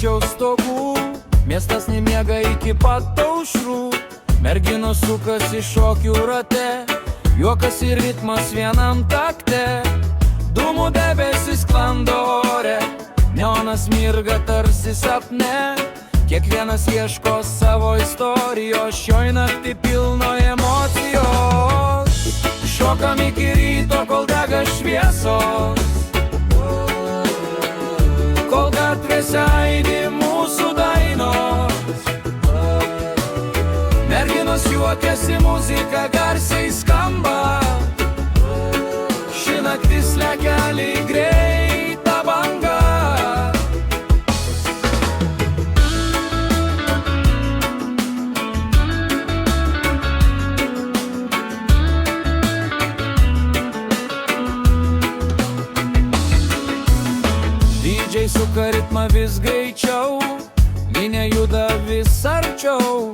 arčiau stogų, miestas nemiega iki pat aušrų. Merginos sukasi šokių rate, juokas ir ritmas vienam takte. Dūmų debesis sklando ore, neonas mirga tarsi sapne. Kiekvienas ieško savo istorijos, šioj naktį pilno emocijos. Šokam iki ryto, kol dega šviesos, kol gatvėse aidi mūsų dainos. Merginos juokiasi, muzika garsiai skamba. Ši naktis lekia lyg greita banga. DJ suka ritmą vis greičiau, minė juda vis arčiau.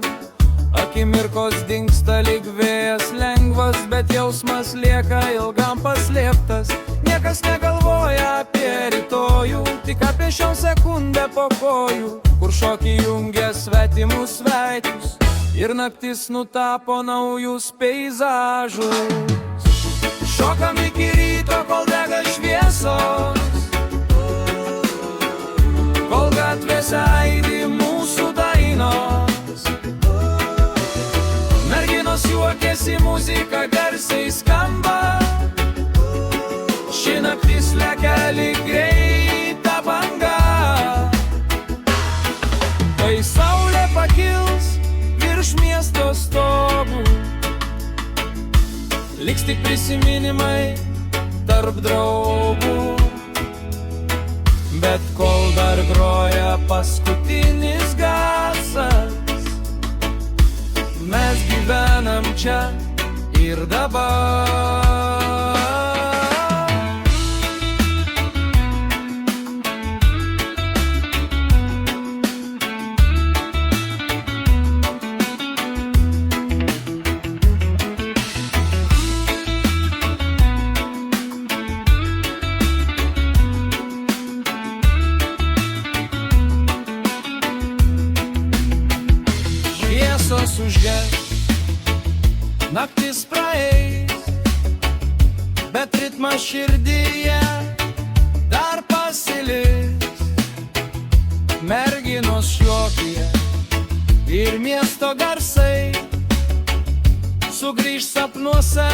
Akimirkos dingsta lyg vėjas lengvas, bet jausmas lieka ilgam paslėptas. Niekas negalvoja apie rytojų, tik apie šią sekundę po kojų, kur šokį jungia svetimus veidus ir naktis nutapo naujus peizažus. Šokam iki ryto, kol dega šviesos, kol gatvėse aidi mūsų dainos. Merginos juokiasi, muzika garsiai skamba. Ši naktis lekia lyg greita banga. Kai saulė pakils virš miesto stogų, liks tik prisiminimai tarp draugų. Bet kol dar groja paskutinis garsas, mes gyvenam čia ir dabar. Šviesos užges, naktis praeis, bet ritmas širdyje dar pasiliks. Merginos šokija ir miesto garsai sugrįž sapnuose.